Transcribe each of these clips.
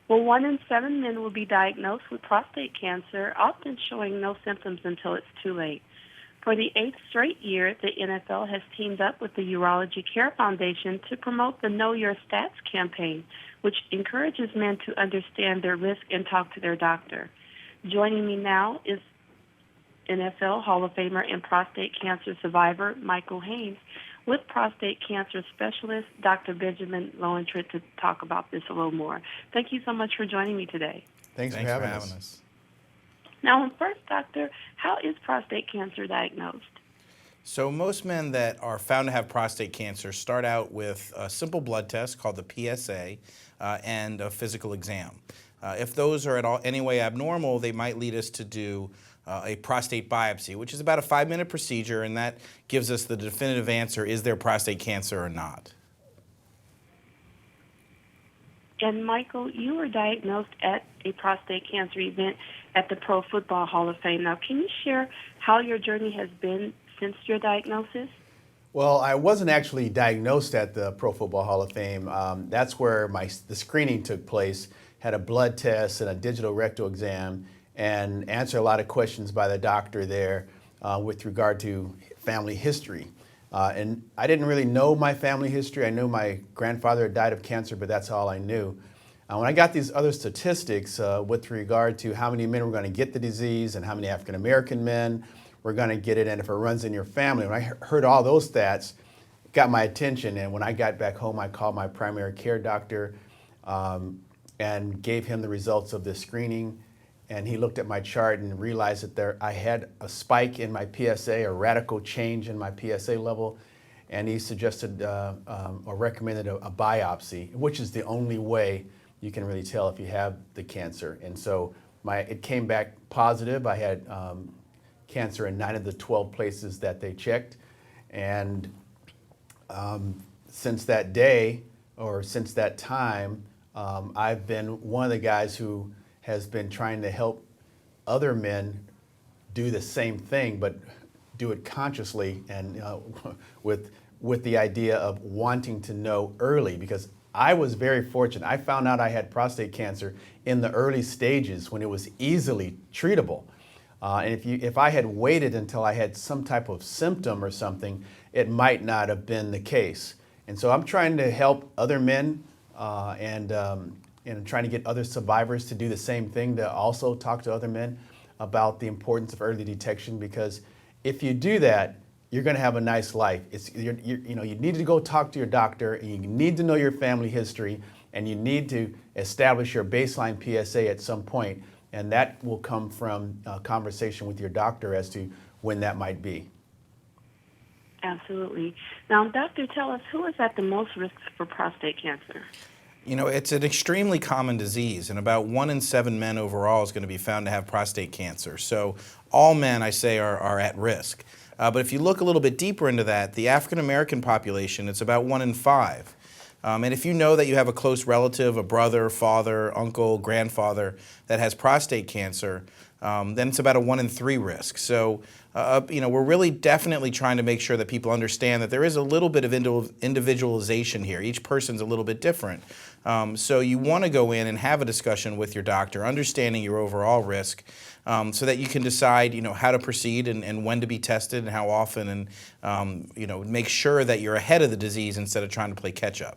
Well, 1 in 7 men will be diagnosed with prostate cancer, often showing no symptoms until it's too late. For the eighth straight year, the NFL has teamed up with the Urology Care Foundation to promote the Know Your Stats campaign, which encourages men to understand their risk and talk to their doctor. Joining me now is NFL Hall of Famer and prostate cancer survivor Michael Haynes with prostate cancer specialist Dr. Benjamin Lowentritt to talk about this a little more. Thank you so much for joining me today. Thanks for having us. Now, first, doctor, how is prostate cancer diagnosed? So most men that are found to have prostate cancer start out with a simple blood test called the PSA and a physical exam. If those are at all any way abnormal, they might lead us to do a prostate biopsy, which is about a 5-minute procedure, and that gives us the definitive answer, is there prostate cancer or not? And Michael, you were diagnosed at a prostate cancer event at the Pro Football Hall of Fame. Now, can you share how your journey has been since your diagnosis? Well, I wasn't actually diagnosed at the Pro Football Hall of Fame. That's where the screening took place, had a blood test and a digital rectal exam, and answered a lot of questions by the doctor there with regard to family history. And I didn't really know my family history. I knew my grandfather had died of cancer, but that's all I knew. When I got these other statistics with regard to how many men were going to get the disease and how many African American men were going to get it and if it runs in your family, when I heard all those stats, it got my attention. And when I got back home, I called my primary care doctor and gave him the results of the screening. And he looked at my chart and realized that I had a spike in my PSA, a radical change in my PSA level, and he suggested or recommended a biopsy, which is the only way you can really tell if you have the cancer. And so it came back positive. I had cancer in 9 of the 12 places that they checked. And since that day, or since that time, I've been one of the guys who has been trying to help other men do the same thing, but do it consciously and with the idea of wanting to know early, because I was very fortunate. I found out I had prostate cancer in the early stages when it was easily treatable. And if I had waited until I had some type of symptom or something, it might not have been the case. And so I'm trying to help other men and trying to get other survivors to do the same thing, to also talk to other men about the importance of early detection, because if you do that, you're going to have a nice life. You need to go talk to your doctor, and you need to know your family history, and you need to establish your baseline PSA at some point, and that will come from a conversation with your doctor as to when that might be. Absolutely. Now, doctor, tell us, who is at the most risk for prostate cancer? You know, it's an extremely common disease, and about 1 in 7 men overall is going to be found to have prostate cancer. So all men, I say, are at risk. But if you look a little bit deeper into that, the African American population, it's about 1 in 5. And if you know that you have a close relative, a brother, father, uncle, grandfather that has prostate cancer, then it's about a 1 in 3 risk. So, we're really definitely trying to make sure that people understand that there is a little bit of individualization here. Each person's a little bit different. So you want to go in and have a discussion with your doctor, understanding your overall risk, so that you can decide, how to proceed and when to be tested and how often, and, make sure that you're ahead of the disease instead of trying to play catch up.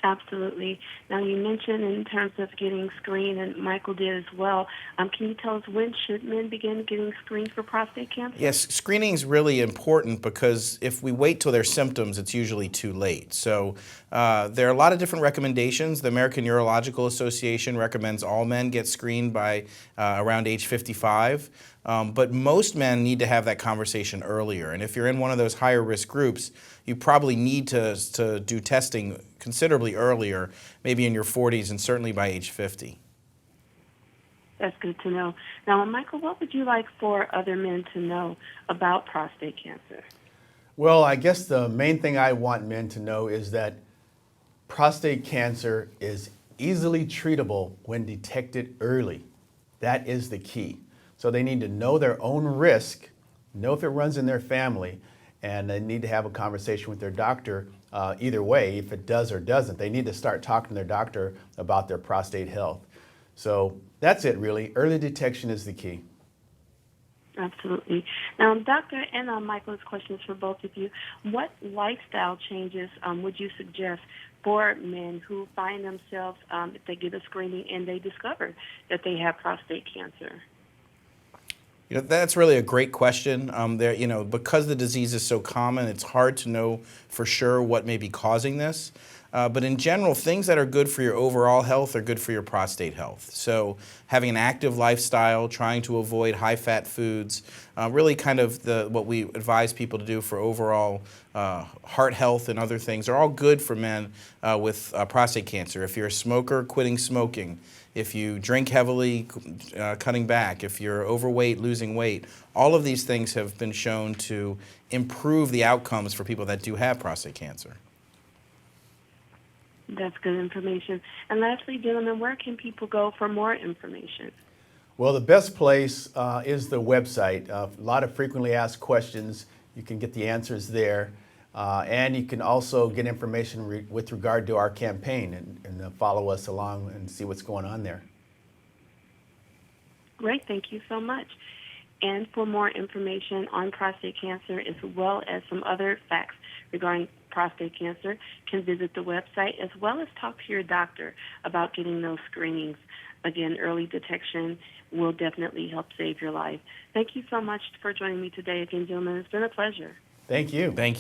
Absolutely. Now, you mentioned in terms of getting screened, and Michael did as well. Can you tell us, when should men begin getting screened for prostate cancer? Yes, screening is really important, because if we wait till there's symptoms, it's usually too late. So there are a lot of different recommendations. The American Urological Association recommends all men get screened by around age 55. But most men need to have that conversation earlier. And if you're in one of those higher risk groups, you probably need to do testing considerably earlier, maybe in your 40s and certainly by age 50. That's good to know. Now, Michael, what would you like for other men to know about prostate cancer? Well, I guess the main thing I want men to know is that prostate cancer is easily treatable when detected early. That is the key. So they need to know their own risk, know if it runs in their family, and they need to have a conversation with their doctor either way, if it does or doesn't. They need to start talking to their doctor about their prostate health. So that's it, really. Early detection is the key. Absolutely. Now, Doctor and Michael, this question is for both of you. What lifestyle changes would you suggest for men who find themselves, if they get a screening and they discover that they have prostate cancer? You know, that's really a great question. Because the disease is so common, it's hard to know for sure what may be causing this. But in general, things that are good for your overall health are good for your prostate health. So having an active lifestyle, trying to avoid high-fat foods, really kind of what we advise people to do for overall heart health and other things are all good for men with prostate cancer. If you're a smoker, quitting smoking. If you drink heavily, cutting back. If you're overweight, losing weight. All of these things have been shown to improve the outcomes for people that do have prostate cancer. That's good information. And lastly, gentlemen, where can people go for more information? Well, the best place is the website. A lot of frequently asked questions. You can get the answers there. And you can also get information with regard to our campaign and follow us along and see what's going on there. Great. Thank you so much. And for more information on prostate cancer, as well as some other facts regarding prostate cancer, can visit the website, as well as talk to your doctor about getting those screenings. Again, early detection will definitely help save your life. Thank you so much for joining me today again, gentlemen. It's been a pleasure. Thank you. Thank you.